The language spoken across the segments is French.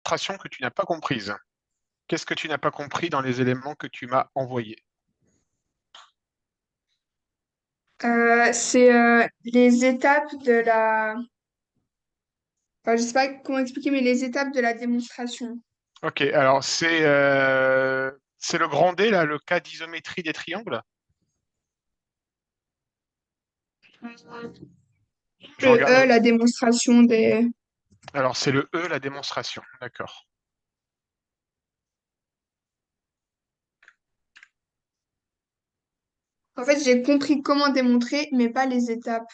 démonstration que tu n'as pas comprise. Qu'est-ce que tu n'as pas compris dans les éléments que tu m'as envoyés? C'est les étapes de la... Enfin, je sais pas comment expliquer, mais les étapes de la démonstration. Ok, alors c'est le grand D, là, le cas d'isométrie des triangles. Je Le E, regarde. la démonstration des... Alors, c'est le E, la démonstration. D'accord. En fait, j'ai compris comment démontrer, mais pas les étapes.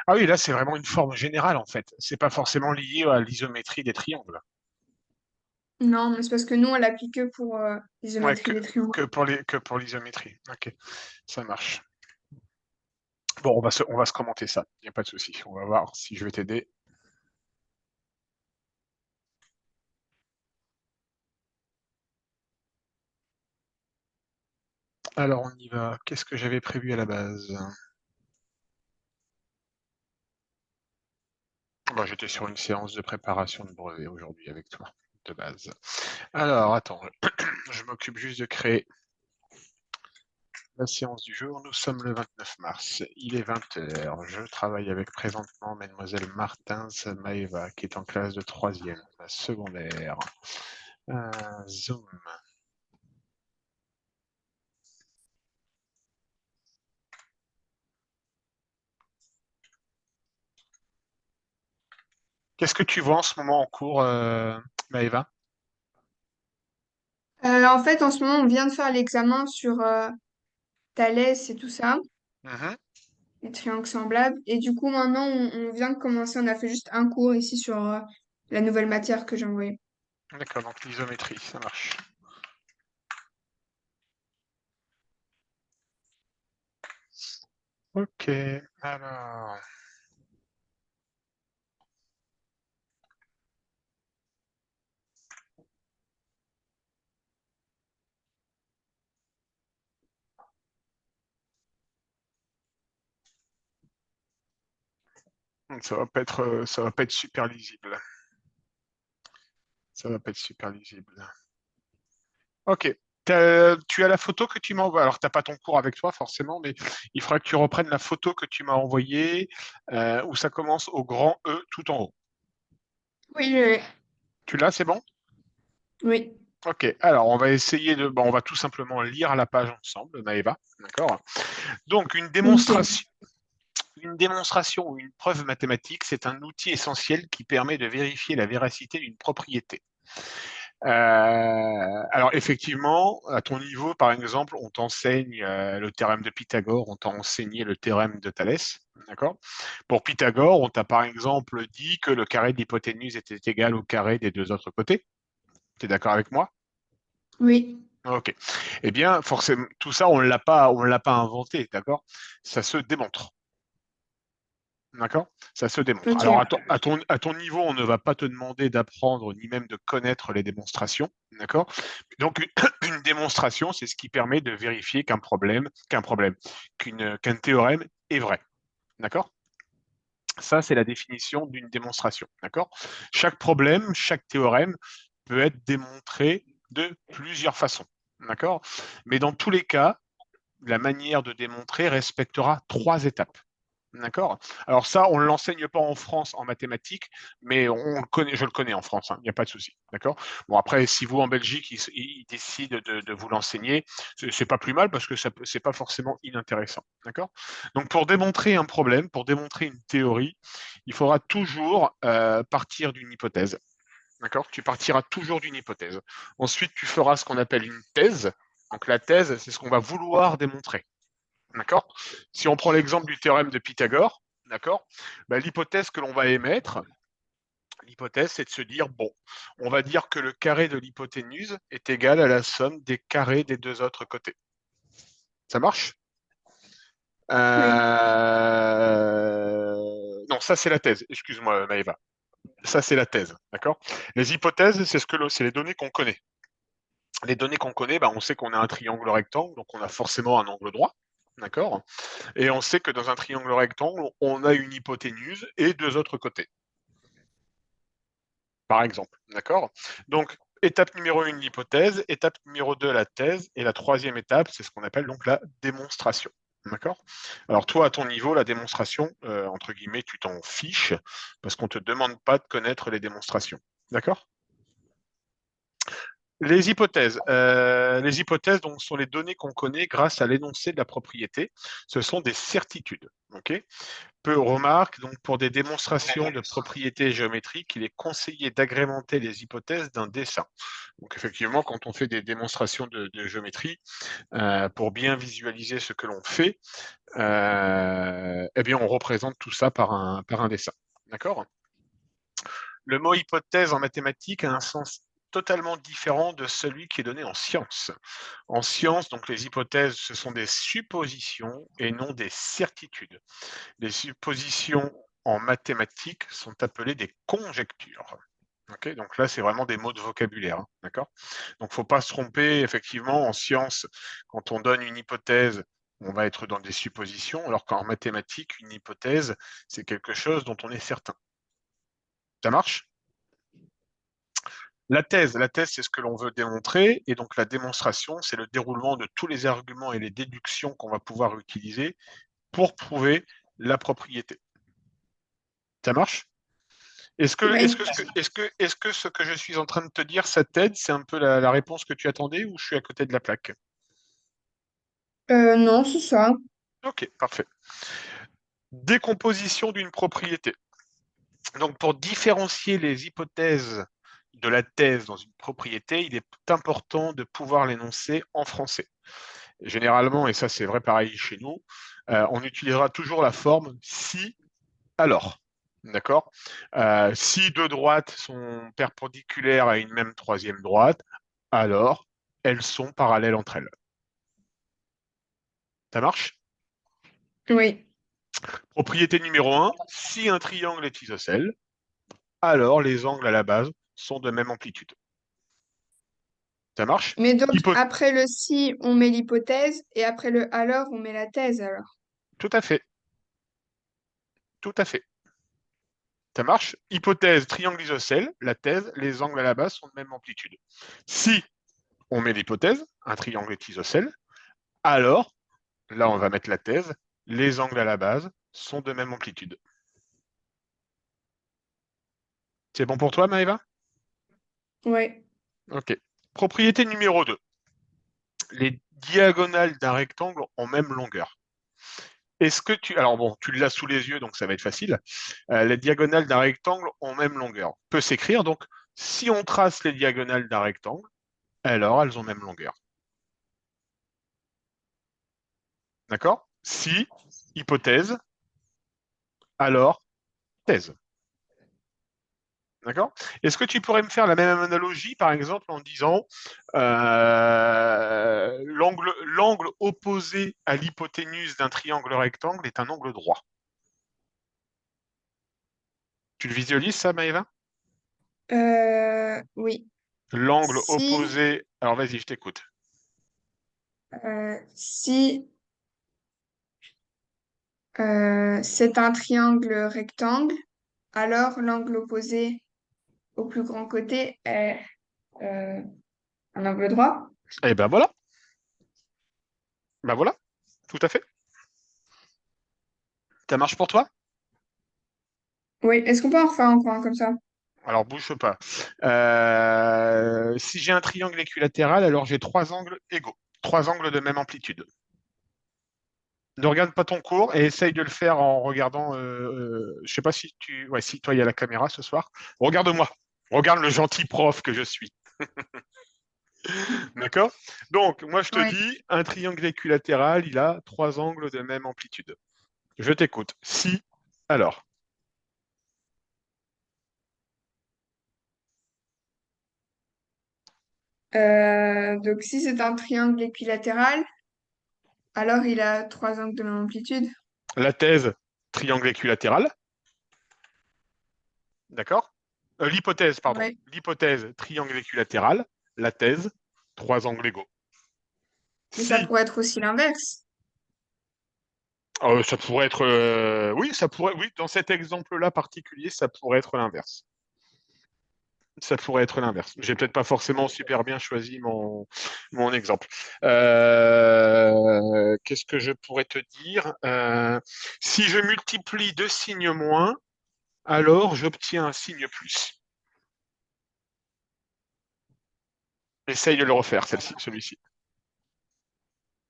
Ah oui, là, c'est vraiment une forme générale, en fait. C'est pas forcément lié à l'isométrie des triangles. Non, mais c'est parce que nous, on l'applique que pour Ouais, l'isométrie des triangles. que pour l'isométrie. Ok, ça marche. Bon, on va se commenter ça. Il n'y a pas de souci. On va voir si je vais t'aider. Alors, on y va. Qu'est-ce que j'avais prévu à la base? Bon, j'étais sur une séance de préparation de brevet aujourd'hui avec toi, de base. Alors, attends, je m'occupe juste de créer la séance du jour. Nous sommes le 29 mars. Il est 20 heures. Je travaille avec présentement mademoiselle Martins Maeva, qui est en classe de 3e, secondaire. Zoom. Qu'est-ce que tu vois en ce moment en cours, Maeva? En fait, en ce moment, on vient de faire l'examen sur Thalès et tout ça, Mhm. les triangles semblables. Et du coup, maintenant, on vient de commencer, on a fait juste un cours ici sur la nouvelle matière que j'ai envoyée. D'accord, donc l'isométrie, ça marche. Ok, alors. Ça va pas être super lisible. Ça va pas être super lisible. Ok. Tu as la photo que tu m'as envoyée. Alors, tu n'as pas ton cours avec toi, forcément, mais il faudra que tu reprennes la photo que tu m'as envoyée, où ça commence au grand E tout en haut. Oui, Tu l'as, c'est bon? oui. Ok. Alors, on va essayer de. Bon, on va tout simplement lire la page ensemble, Maëva. D'accord? Donc, Ok. une démonstration ou une preuve mathématique, c'est un outil essentiel qui permet de vérifier la véracité d'une propriété. Alors effectivement, à ton niveau, par exemple, on t'enseigne le théorème de Pythagore, on t'a enseigné le théorème de Thalès, d'accord? Pour Pythagore, on t'a par exemple dit que le carré de l'hypoténuse était égal au carré des deux autres côtés. Tu es d'accord avec moi? Oui. Ok. Eh bien, forcément, tout ça, on l'a pas inventé, d'accord? Ça se démontre. D'accord? Ça se démontre. Alors, Ok. à ton niveau, on ne va pas te demander d'apprendre ni même de connaître les démonstrations. D'accord? Donc, une démonstration, c'est ce qui permet de vérifier qu'un théorème est vrai. D'accord? Ça, c'est la définition d'une démonstration. D'accord? Chaque problème, chaque théorème peut être démontré de plusieurs façons. D'accord? Mais dans tous les cas, la manière de démontrer respectera trois étapes. D'accord? Alors ça, on ne l'enseigne pas en France en mathématiques, mais on le connaît, je le connais en France, hein, il n'y a pas de souci. D'accord? Bon, après, si vous, en Belgique, ils décident de vous l'enseigner, c'est pas plus mal parce que c'est pas forcément inintéressant. D'accord? Donc, pour démontrer un problème, pour démontrer une théorie, il faudra toujours partir d'une hypothèse. D'accord? Tu partiras toujours d'une hypothèse. Ensuite, tu feras ce qu'on appelle une thèse. Donc, la thèse, c'est ce qu'on va vouloir démontrer. D'accord? Si on prend l'exemple du théorème de Pythagore, d'accord? Ben, l'hypothèse que l'on va émettre, l'hypothèse, c'est de se dire, bon, on va dire que le carré de l'hypoténuse est égal à la somme des carrés des deux autres côtés. Ça marche? Oui. Non, ça c'est la thèse. Excuse-moi, Maëva. Ça c'est la thèse, d'accord? Les hypothèses, c'est les données qu'on connaît. Les données qu'on connaît, ben, on sait qu'on a un triangle rectangle, donc on a forcément un angle droit. D'accord? Et on sait que dans un triangle rectangle, on a une hypoténuse et deux autres côtés, par exemple. D'accord? Donc, étape numéro 1, l'hypothèse, étape numéro 2, la thèse, et la troisième étape, c'est ce qu'on appelle donc la démonstration. D'accord? Alors toi, à ton niveau, la démonstration, entre guillemets, tu t'en fiches, parce qu'on ne te demande pas de connaître les démonstrations. D'accord? Les hypothèses donc, sont les données qu'on connaît grâce à l'énoncé de la propriété. Ce sont des certitudes. Ok. Peu remarque, donc pour des démonstrations de propriétés géométriques, il est conseillé d'agrémenter les hypothèses d'un dessin. Donc effectivement, quand on fait des démonstrations de géométrie, pour bien visualiser ce que l'on fait, eh bien on représente tout ça par un dessin. D'accord? Le mot hypothèse en mathématiques a un sens totalement différent de celui qui est donné en sciences. En sciences, donc les hypothèses, ce sont des suppositions et non des certitudes. Les suppositions en mathématiques sont appelées des conjectures. Okay, donc là, c'est vraiment des mots de vocabulaire. Hein, d'accord? Donc, il ne faut pas se tromper. Effectivement, en sciences, quand on donne une hypothèse, on va être dans des suppositions, alors qu'en mathématiques, une hypothèse, c'est quelque chose dont on est certain. Ça marche? La thèse, c'est ce que l'on veut démontrer, et donc la démonstration, c'est le déroulement de tous les arguments et les déductions qu'on va pouvoir utiliser pour prouver la propriété. Ça marche? Oui. Est-ce que ce que je suis en train de te dire, ça t'aide? C'est un peu la réponse que tu attendais ou je suis à côté de la plaque? Non, c'est ça. Ok, parfait. Décomposition d'une propriété. Donc, pour différencier les hypothèses de la thèse dans une propriété, il est important de pouvoir l'énoncer en français. Généralement, et ça c'est vrai pareil chez nous, on utilisera toujours la forme si, alors. D'accord? Si deux droites sont perpendiculaires à une même troisième droite, alors elles sont parallèles entre elles. Ça marche? Oui. Propriété numéro 1, si un triangle est isocèle, alors les angles à la base sont de même amplitude. Ça marche? Mais donc, Hypo- après le si, on met l'hypothèse, et après le alors, on met la thèse, alors. Tout à fait, tout à fait. Ça marche? Hypothèse, triangle isocèle, la thèse, les angles à la base sont de même amplitude. Si on met l'hypothèse, un triangle est isocèle, alors, là on va mettre la thèse, les angles à la base sont de même amplitude. C'est bon pour toi, Maëva? Oui. Ok. Propriété numéro 2. Les diagonales d'un rectangle ont même longueur. Est-ce que tu... Alors bon, tu l'as sous les yeux, donc ça va être facile. Les diagonales d'un rectangle ont même longueur. Peut s'écrire, donc, si on trace les diagonales d'un rectangle, alors elles ont même longueur. D'accord? Si, hypothèse, alors, thèse. D'accord? Est-ce que tu pourrais me faire la même analogie, par exemple, en disant l'angle opposé à l'hypoténuse d'un triangle rectangle est un angle droit. Tu le visualises, ça, Maëva? Oui. L'angle Si, opposé... Alors, vas-y, je t'écoute. si c'est un triangle rectangle, alors l'angle opposé au plus grand côté est euh, un angle droit. Eh ben voilà. Ben voilà. Tout à fait. Ça marche pour toi? Oui. Est-ce qu'on peut en refaire encore un comme ça? Alors, bouge pas. Si j'ai un triangle équilatéral, alors j'ai trois angles égaux. Trois angles de même amplitude. Ne regarde pas ton cours et essaye de le faire en regardant. Je sais pas si tu. Ouais, si toi, il y a la caméra ce soir. Regarde-moi. Regarde le gentil prof que je suis. D'accord? Donc, moi, je te Oui. dis, un triangle équilatéral, il a trois angles de même amplitude. Je t'écoute. Si, alors. Donc si c'est un triangle équilatéral, alors il a trois angles de même amplitude. La thèse, triangle équilatéral. D'accord? L'hypothèse, pardon. Oui. L'hypothèse, triangle équilatéral. La thèse, trois angles égaux. Mais ça Si, pourrait être aussi l'inverse. Ça pourrait être, oui, ça pourrait, oui, dans cet exemple-là particulier, ça pourrait être l'inverse. Ça pourrait être l'inverse. J'ai peut-être pas forcément super bien choisi mon exemple. Qu'est-ce que je pourrais te dire? Si je multiplie deux signes moins, alors j'obtiens un signe plus. Essaye de le refaire, celui-ci.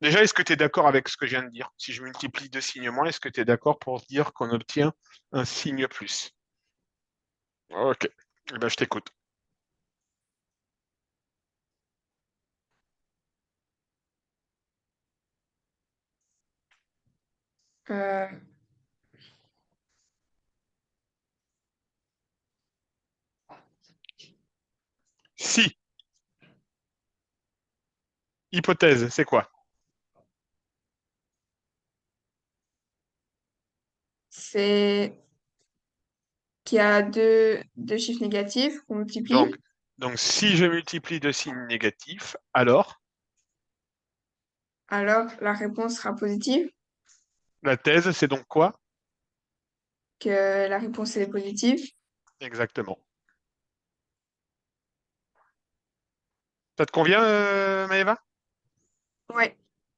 Déjà, est-ce que tu es d'accord avec ce que je viens de dire? Si je multiplie deux signes moins, est-ce que tu es d'accord pour dire qu'on obtient un signe plus? Ok. Eh ben, je t'écoute. Euh, Si, hypothèse, c'est quoi? c'est qu'il y a deux chiffres négatifs qu'on Donc, multiplie, donc, si je multiplie deux signes négatifs, alors alors la réponse sera positive, la thèse, c'est donc quoi? que la réponse est positive. Exactement. Ça te convient, Maëva? Ouais,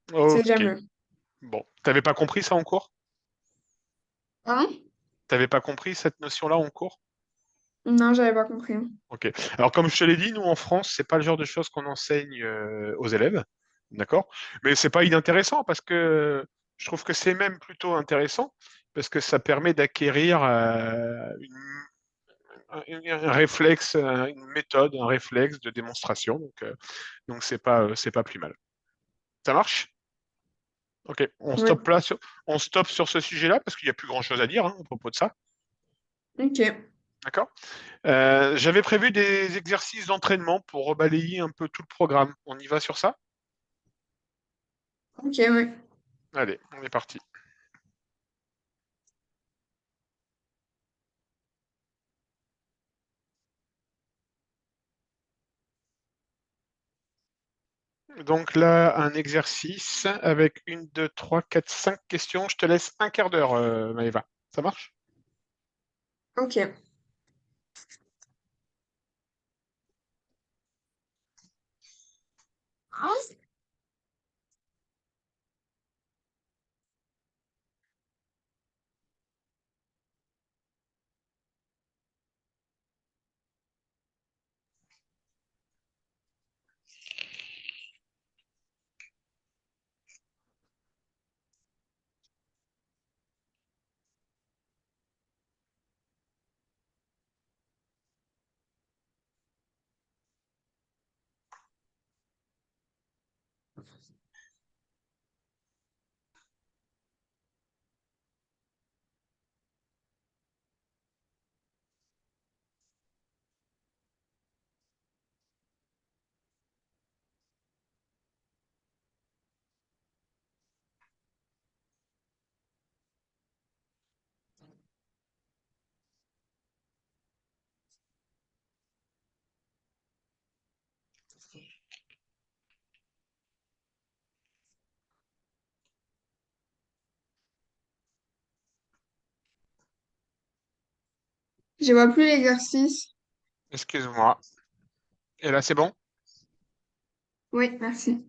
c'est déjà Ok. mieux. Bon, t'avais pas compris ça en cours? Hein? T'avais pas compris cette notion-là en cours? Non, j'avais pas compris. Ok. Alors, comme je te l'ai dit, nous en France, c'est pas le genre de choses qu'on enseigne aux élèves, d'accord? Mais c'est pas inintéressant parce que je trouve que c'est même plutôt intéressant parce que ça permet d'acquérir un réflexe, une méthode, un réflexe de démonstration. Donc c'est pas plus mal. Ça marche? Ok. Oui, On stoppe sur ce sujet-là parce qu'il n'y a plus grand-chose à dire hein, à propos de ça. ok. D'accord? J'avais prévu des exercices d'entraînement pour rebalayer un peu tout le programme. On y va sur ça? Ok, oui. Allez, on est parti. Donc là, un exercice avec une, deux, trois, quatre, cinq questions. Je te laisse un quart d'heure, Maëva. Ça marche? Ok. Je vois plus l'exercice. Excuse-moi. Et là, c'est bon? Oui, merci.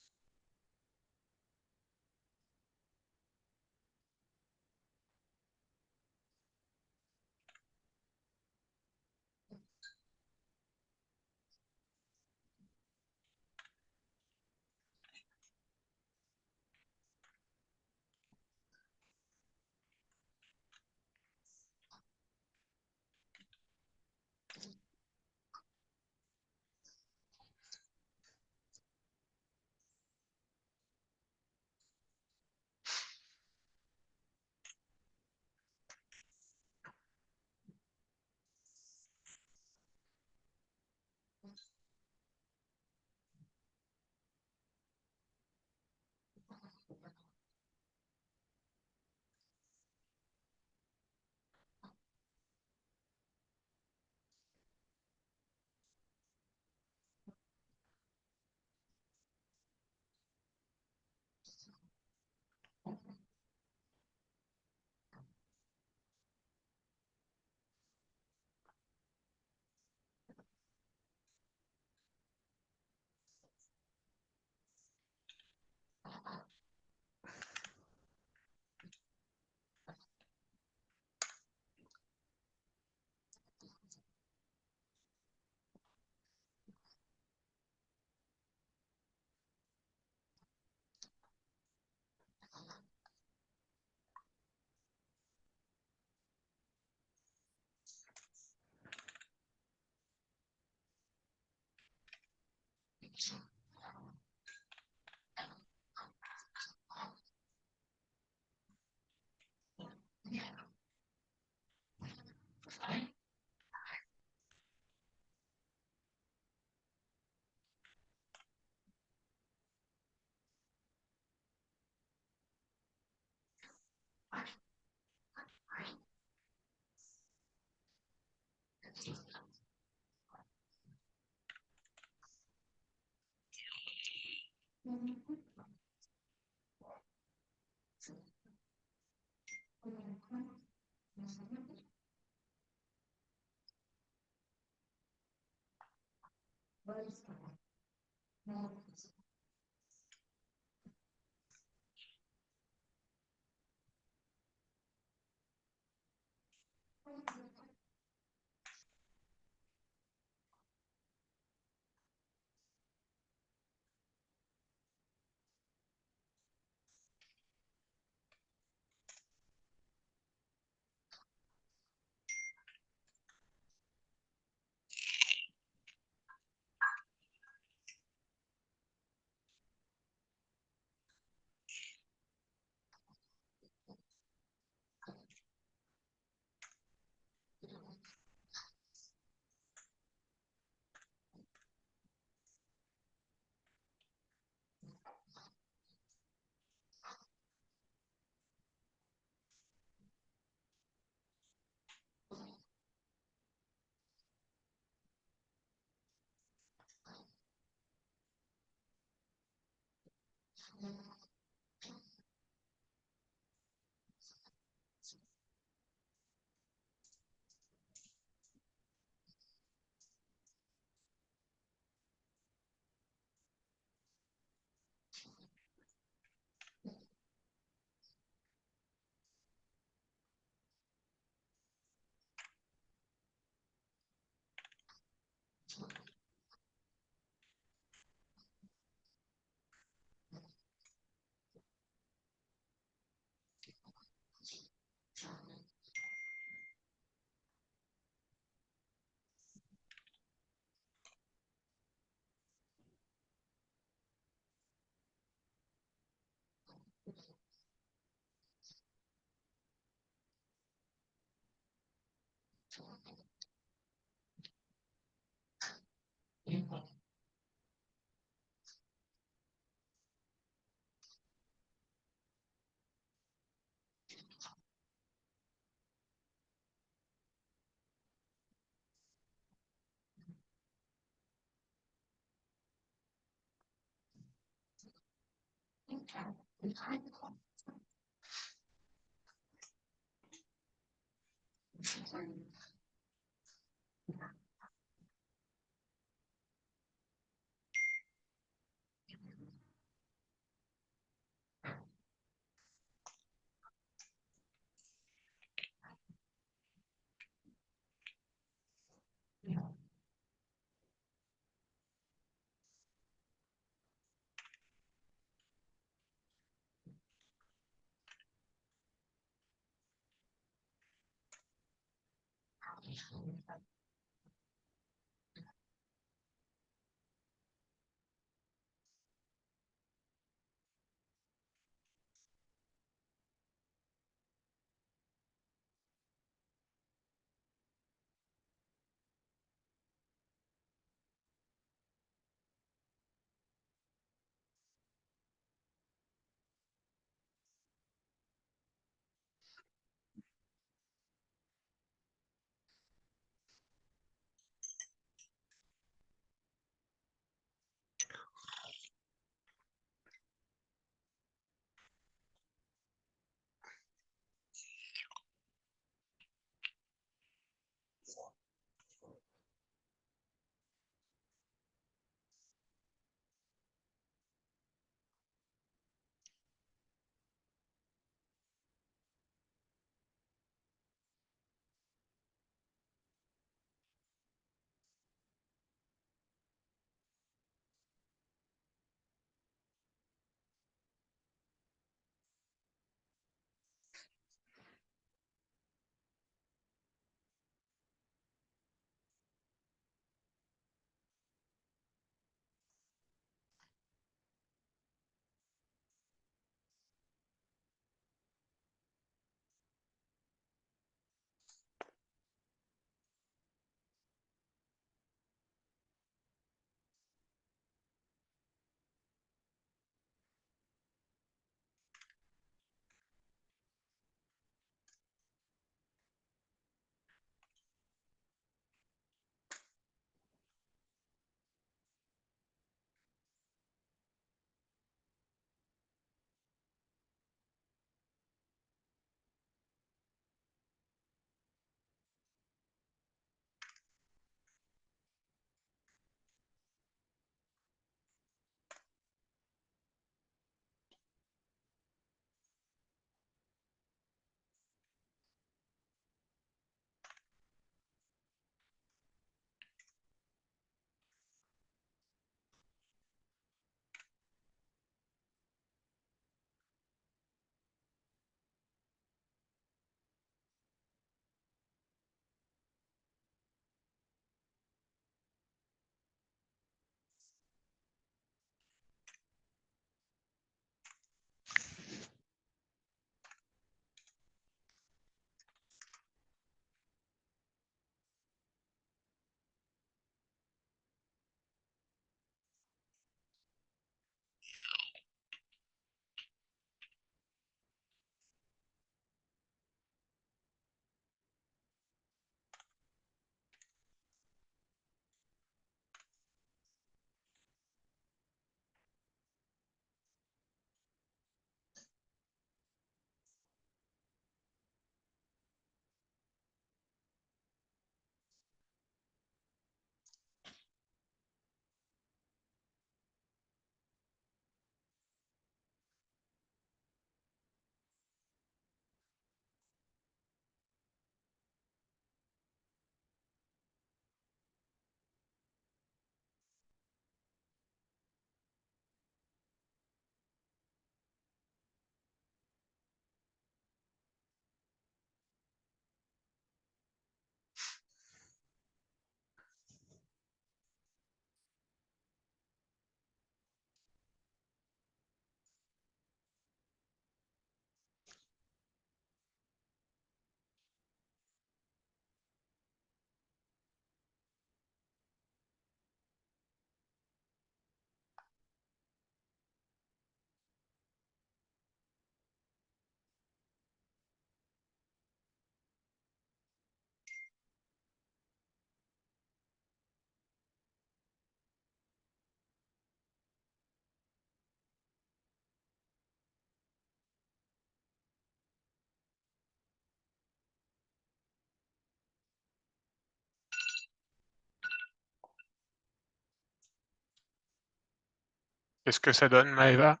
Qu'est-ce que ça donne, Maëva?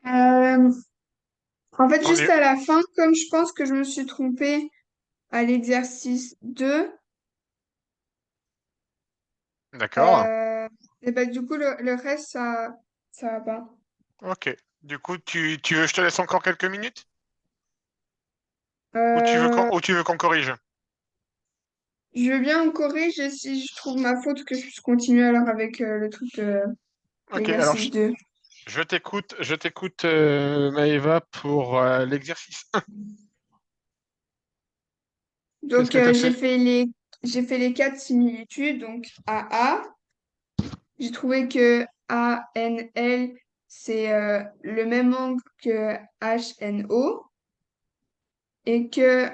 Euh, En fait, On juste est à la fin, comme je pense que je me suis trompée à l'exercice 2, d'accord. et ben, du coup, le reste, ça va pas. Ok. Du coup, tu veux que je te laisse encore quelques minutes? Euh, Ou tu veux qu'on corrige? je veux bien en corriger si je trouve ma faute que je puisse continuer alors avec le truc, Ok, alors l'exercice 2. je t'écoute, Maëva, pour l'exercice 1. Qu'est-ce Donc, que tu as fait? j'ai fait les quatre similitudes. Donc, AA, j'ai trouvé que ANL, c'est le même angle que HNO et que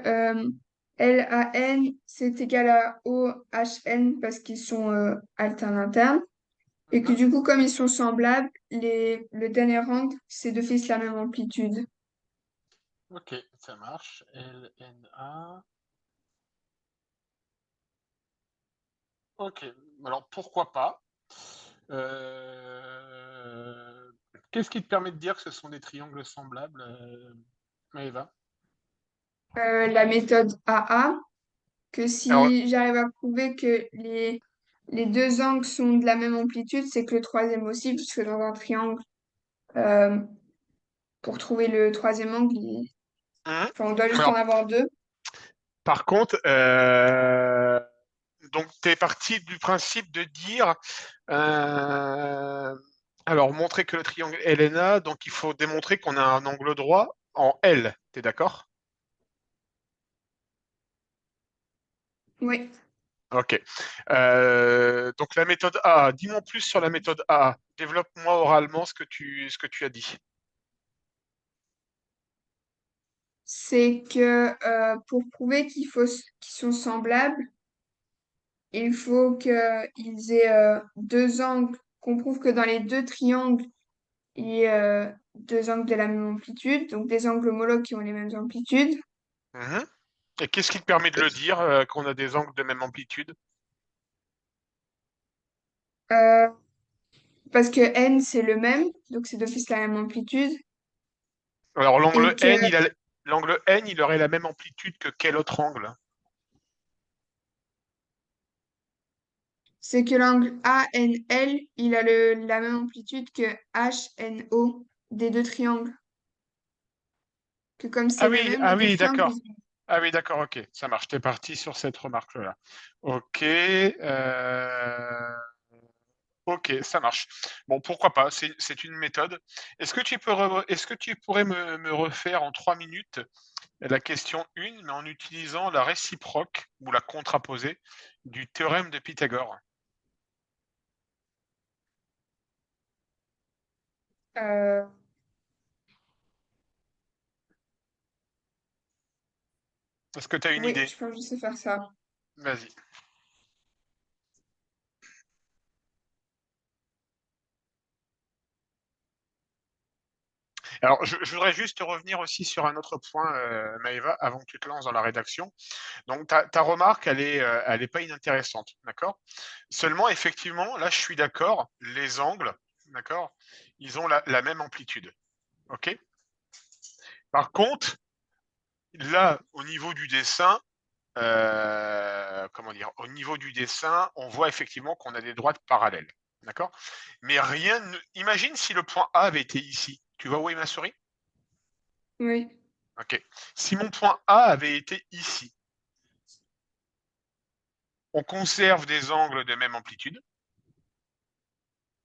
LAN, c'est égal à OHN parce qu'ils sont alternes-internes. Et que Mhm. du coup, comme ils sont semblables, le dernier angle, c'est d'office la même amplitude. Ok, ça marche. LNA. Ok, alors pourquoi pas? Euh, Qu'est-ce qui te permet de dire que ce sont des triangles semblables, Maëva? La méthode AA, que Alors, si j'arrive à prouver que les deux angles sont de la même amplitude, c'est que le troisième aussi, puisque dans un triangle, euh, pour trouver le troisième angle, hein. enfin, on doit juste en Alors, avoir deux. par contre, donc tu es parti du principe de dire, euh, alors montrer que le triangle LNA, donc il faut démontrer qu'on a un angle droit en L, t'es d'accord? Oui. Ok. Donc la méthode A, dis-moi plus sur la méthode A. Développe-moi oralement ce que tu as dit. C'est que pour prouver qu'ils sont semblables, il faut qu'ils aient deux angles, qu'on prouve que dans les deux triangles, il y ait deux angles de la même amplitude, donc des angles homologues qui ont les mêmes amplitudes. Mhm. Et qu'est-ce qui te permet de Et le dire, qu'on a des angles de même amplitude? euh, parce que n, c'est le même, donc c'est d'office la même amplitude. Alors Et que l'angle N, il aurait la même amplitude que quel autre angle? c'est que l'angle ANL, il a la même amplitude que HNO des deux triangles. Que comme c'est le même, les Ah deux oui, triangles, d'accord. Ah oui, d'accord, ok, ça marche. T'es parti sur cette remarque-là. Ok, ok, ça marche. Bon, pourquoi pas, c'est une méthode. Est-ce que tu pourrais me refaire en 3 minutes la question 1, mais en utilisant la réciproque ou la contraposée du théorème de Pythagore? euh, Est-ce que tu as une oui, idée? je pense que je sais faire ça. Vas-y. Alors, je voudrais juste revenir aussi sur un autre point, Maëva, avant que tu te lances dans la rédaction. Donc, ta remarque, elle est pas inintéressante, d'accord? Seulement, effectivement, là, je suis d'accord, les angles, d'accord, ils ont la même amplitude, ok? Par contre, là, au niveau du dessin, comment dire, au niveau du dessin, on voit effectivement qu'on a des droites parallèles, d'accord? Mais rien ne... Imagine si le point A avait été ici. Tu vois où est ma souris? Oui. Ok. Si mon point A avait été ici, on conserve des angles de même amplitude,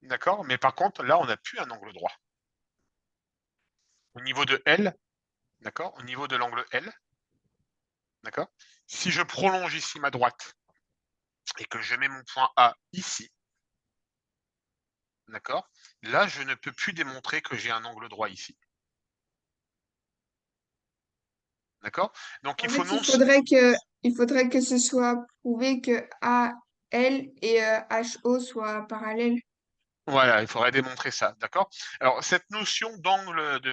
d'accord? Mais par contre, là, on n'a plus un angle droit. Au niveau de L, d'accord? Au niveau de l'angle L, d'accord? Si je prolonge ici ma droite et que je mets mon point A ici, d'accord? Là, je ne peux plus démontrer que j'ai un angle droit ici. D'accord? Donc, il En faut fait, non... il faudrait que ce soit prouvé que AL et HO soient parallèles. Voilà, il faudrait démontrer ça, d'accord? Alors, cette notion d'angle de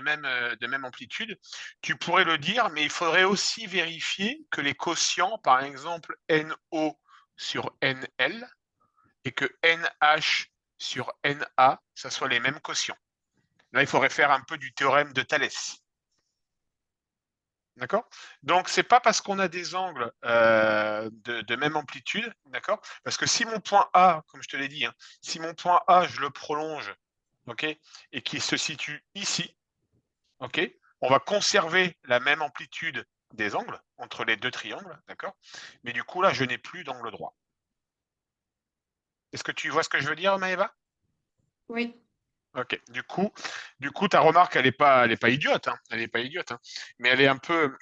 même amplitude, tu pourrais le dire, mais il faudrait aussi vérifier que les quotients, par exemple NO sur NL et que NH sur NA, ça soit les mêmes quotients. Là, il faudrait faire un peu du théorème de Thalès. D'accord? Donc, c'est pas parce qu'on a des angles de même amplitude, d'accord? Parce que si mon point A, comme je te l'ai dit, hein, si mon point A, je le prolonge, ok, et qu'il se situe ici, ok, on va conserver la même amplitude des angles entre les deux triangles, d'accord? Mais du coup, là, je n'ai plus d'angle droit. Est-ce que tu vois ce que je veux dire, Maëva? Oui. Ok. Du coup, ta remarque, elle est pas idiote, hein. Elle est pas idiote, hein. Mais elle est un peu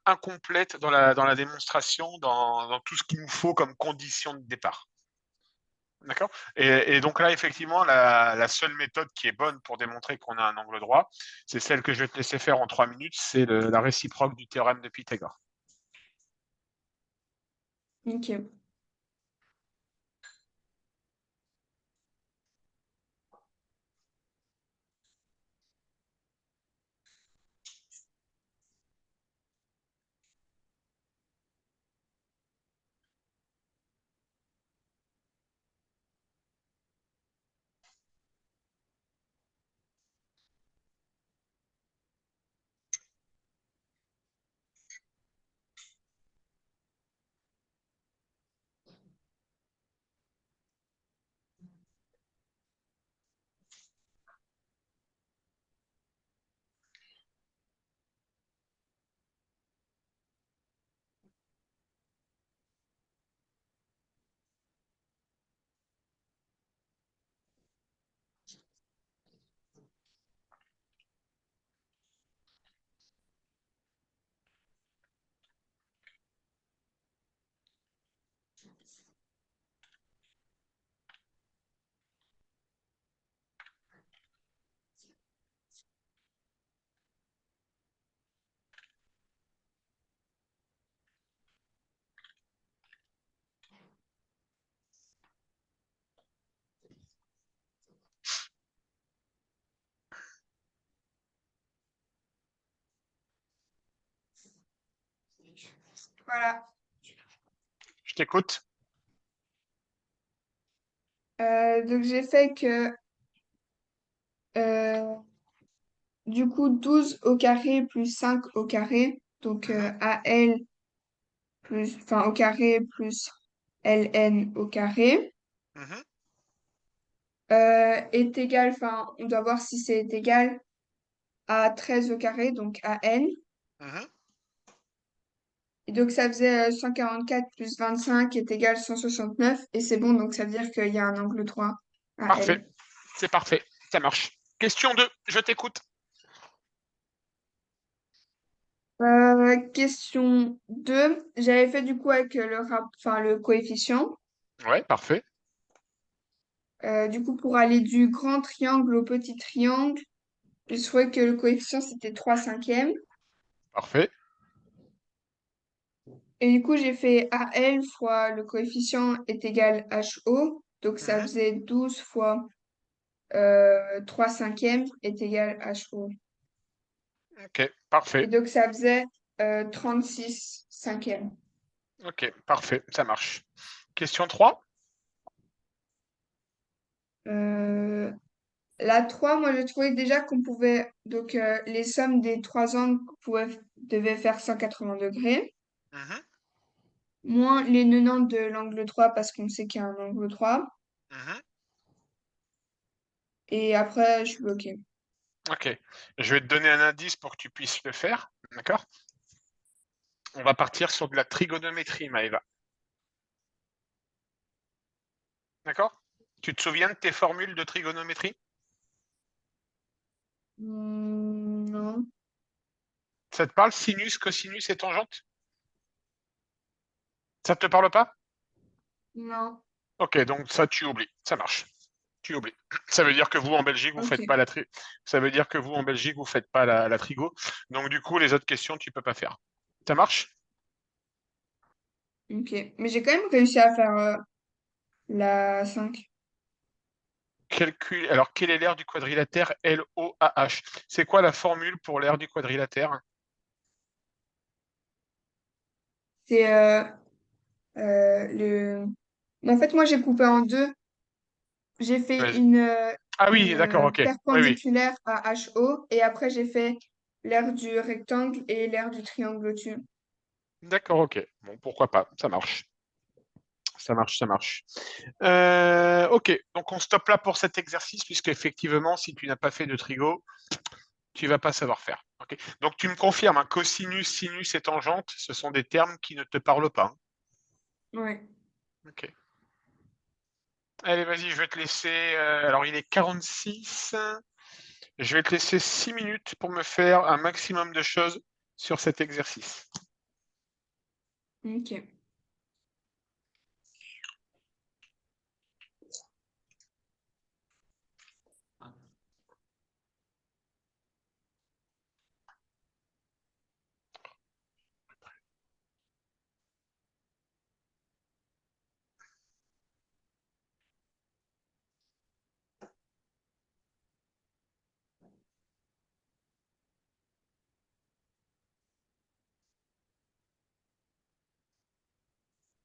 incomplète dans la démonstration, dans tout ce qu'il nous faut comme condition de départ. D'accord? Et donc là, effectivement, la seule méthode qui est bonne pour démontrer qu'on a un angle droit, c'est celle que je vais te laisser faire en 3 minutes, c'est la réciproque du théorème de Pythagore. Ok. Voilà. Je t'écoute. Donc j'ai fait que euh, du coup 12 au carré plus 5 au carré, donc Mhm, AL plus, enfin au carré plus LN au carré, mhm, est égal, enfin on doit voir si c'est égal à 13 au carré, donc à n. mhm. Et donc ça faisait 144 plus 25 est égal à 169, et c'est bon, donc ça veut dire qu'il y a un angle droit à Parfait. L. C'est parfait. Ça marche. Question 2, je t'écoute. Question 2, j'avais fait du coup avec enfin, le coefficient. Ouais, parfait. Du coup, pour aller du grand triangle au petit triangle, je trouvais que le coefficient c'était 3 cinquièmes. Parfait. Et du coup, j'ai fait AL fois le coefficient est égal HO. Donc ça Mhm. faisait 12 fois 3 cinquièmes est égal HO. Ok, Et parfait. donc ça faisait 36 cinquièmes. Ok, parfait. Ça marche. Question 3. Euh, la 3, moi j'ai trouvé déjà qu'on pouvait, donc les sommes des trois angles devaient faire 180 degrés, Mhm, moins les 90 de l'angle droit parce qu'on sait qu'il y a un angle droit. mhm. Et après, je suis bloquée. Ok. Je vais te donner un indice pour que tu puisses le faire. D'accord? On va partir sur de la trigonométrie, Maëva. D'accord? Tu te souviens de tes formules de trigonométrie? Non, Ça te parle sinus, cosinus et tangente? Ça te parle pas? non, Ok, donc ça, tu oublies. Ça marche. Tu oublies. Ça veut dire que vous, en Belgique, vous faites ok, pas ça veut dire que vous, en Belgique, vous faites pas la trigo. Donc, du coup, les autres questions, tu peux pas faire. Ça marche? ok. Mais j'ai quand même réussi à faire la 5. Alors, quelle est l'aire du quadrilatère LOAH? C'est quoi la formule pour l'aire du quadrilatère? C'est le... En fait, moi, j'ai coupé en deux. J'ai fait Vas-y. Ah oui, une d'accord, ok. Oui, oui. perpendiculaire à HO et après, j'ai fait l'aire du rectangle et l'aire du triangle au-dessus. D'accord, ok. Bon, pourquoi pas, ça marche. Ça marche, ça marche. Ok, donc on stoppe là pour cet exercice, puisque effectivement, si tu n'as pas fait de trigo, tu vas pas savoir faire. Ok. Donc tu me confirmes, hein, cosinus, sinus et tangente, ce sont des termes qui ne te parlent pas. Hein. Ouais. Ok. Allez, vas-y, je vais te laisser. Alors, il est 46. Je vais te laisser 6 minutes pour me faire un maximum de choses sur cet exercice. Ok.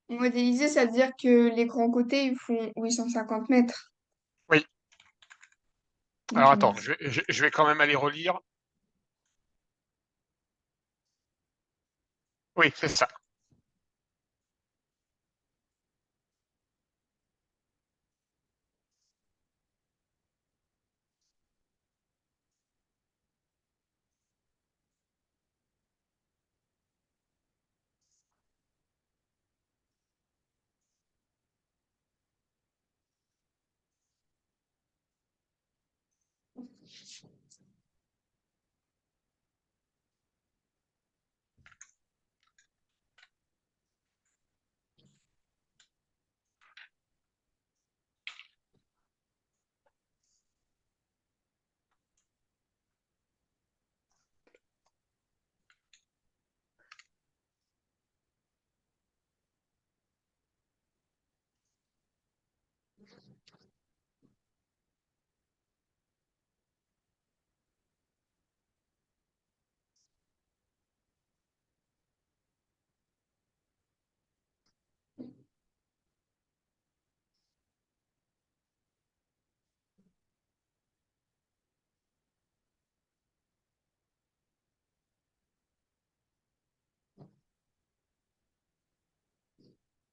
Modéliser, ça veut dire que les grands côtés, ils font 850 mètres. Oui. Alors, attends, Ok. je vais quand même aller relire. Oui, c'est ça.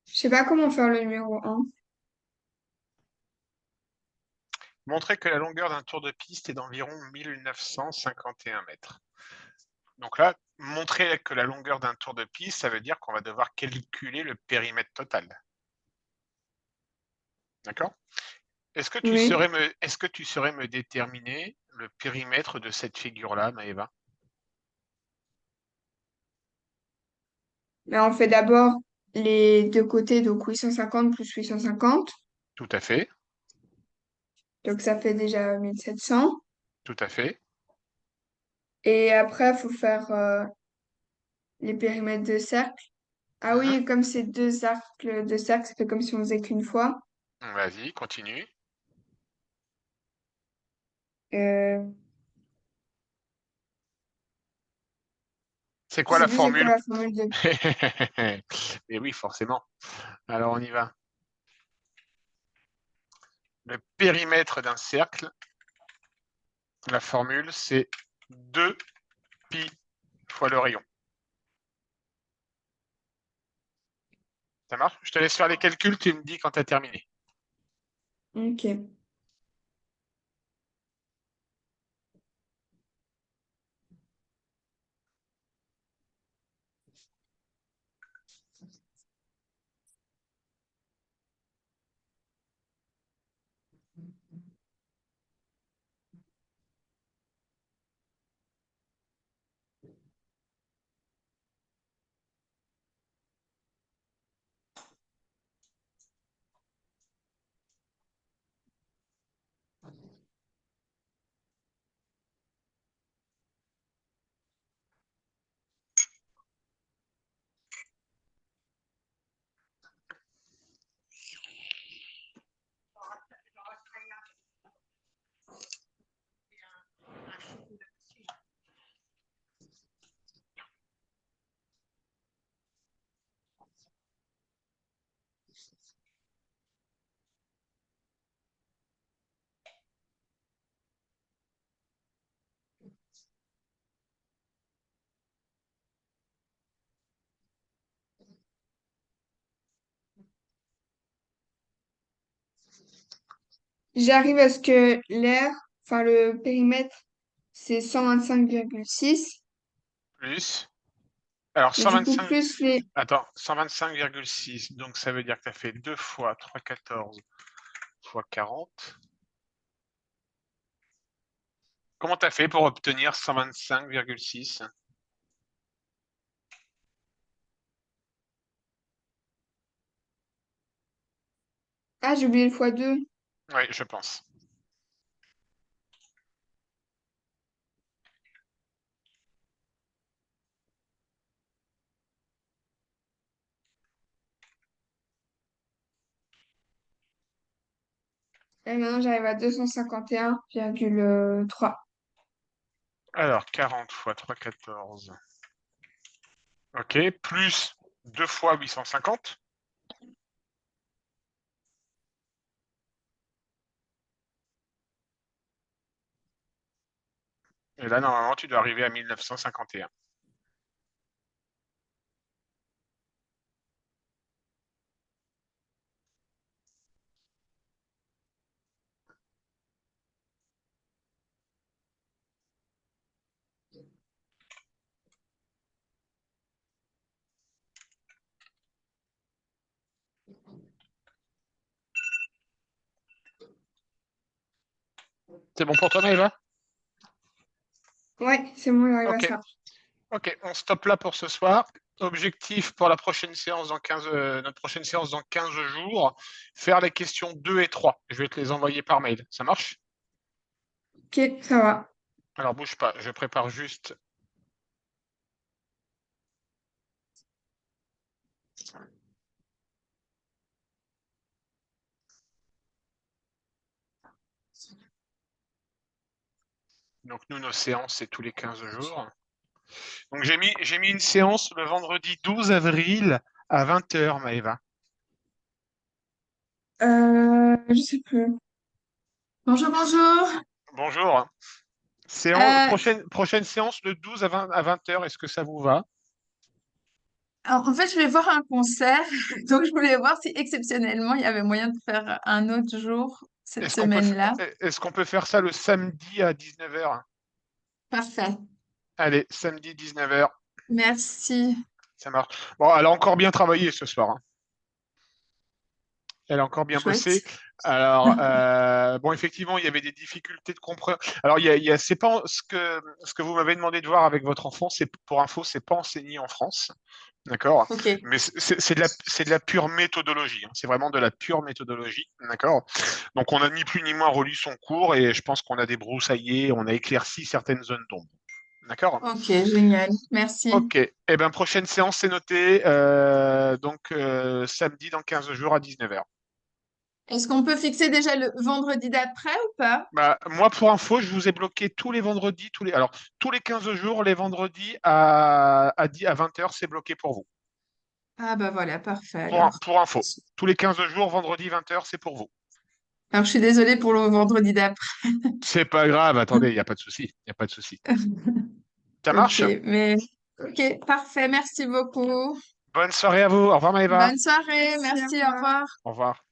Je sais pas comment faire le numéro un. Montrer que la longueur d'un tour de piste est d'environ 1951 mètres. Donc là, montrer que la longueur d'un tour de piste, ça veut dire qu'on va devoir calculer le périmètre total. D'accord? Oui. Est-ce que tu saurais me déterminer le périmètre de cette figure-là, Maëva? Mais on fait d'abord les deux côtés, donc 850 plus 850. Tout à fait, Donc ça fait déjà 1700. tout à fait. Et après, il faut faire les périmètres de cercle. Ah Mhm. oui, comme c'est deux arcs de cercle, ça fait comme si on faisait qu'une fois. Vas-y, continue. Euh, C'est je quoi sais la plus c'est quoi formule? la formule de... Et oui, forcément. Alors on y va. Le périmètre d'un cercle, la formule, c'est 2 pi fois le rayon. Ça marche? Je te laisse faire les calculs, tu me dis quand tu as terminé. Ok. j'arrive à ce que l'air, enfin le périmètre, c'est 125,6. Plus. Alors, Mais du coup, 125. plus les... Attends, 125,6. Donc, ça veut dire que tu as fait 2 fois 3,14 fois 40. Comment tu as fait pour obtenir 125,6? Ah, j'ai oublié le x2. Oui, je pense. Et maintenant, j'arrive à 251,3. Alors, 40 fois 3,14. OK, plus 2 fois 850. Et là, normalement, tu dois arriver à 1951. C'est bon pour toi, Maëva? Ouais, c'est bon, j'arrive à OK. ça. OK, on stoppe là pour ce soir. Objectif pour la prochaine séance notre prochaine séance dans 15 jours, faire les questions 2 et 3. Je vais te les envoyer par mail. Ça marche? Ok, ça va. Alors, bouge pas, je prépare juste. Donc, nous, nos séances, c'est tous les 15 jours. Donc, j'ai mis une séance le vendredi 12 avril à 20 h, Maëva. Je sais plus. Bonjour, bonjour. Bonjour. Euh, Prochaine séance le 12 à 20 h. Est-ce que ça vous va? alors, en fait, je vais voir un concert, donc je voulais voir si exceptionnellement il y avait moyen de faire un autre jour cette semaine-là. Est-ce qu'on peut faire ça le samedi à 19 h? Parfait. Allez, samedi 19 h. Merci. Ça marche. Bon, elle a encore bien travaillé ce soir, hein. Elle a encore bien bossé. Chouette. Alors, bon, effectivement, il y avait des difficultés de compréhension. Alors, c'est pas ce que vous m'avez demandé de voir avec votre enfant. C'est pour info, c'est pas enseigné en France, d'accord. Ok. Mais c'est de la pure méthodologie, hein. C'est vraiment de la pure méthodologie, d'accord. Donc, on a ni plus ni moins relu son cours et je pense qu'on a débroussaillé, on a éclairci certaines zones d'ombre, d'accord. Ok, génial. Merci. Ok. Eh ben, prochaine séance, c'est noté. Donc, samedi dans 15 jours à 19 h. Est-ce qu'on peut fixer déjà le vendredi d'après ou pas? Bah, moi, pour info, je vous ai bloqué tous les vendredis, tous les 15 jours, les vendredis à 20 h, c'est bloqué pour vous. Ah bah voilà, parfait alors. Pour info. Tous les 15 jours, vendredi 20 h, c'est pour vous. Alors je suis désolée pour le vendredi d'après. C'est pas grave, attendez, il n'y a pas de souci. Il n'y a pas de souci. Ça Ok, marche? mais ok, parfait. Merci beaucoup. Bonne soirée à vous. Au revoir, Maëva. Bonne soirée. Merci, au Merci, au revoir. revoir. Au revoir.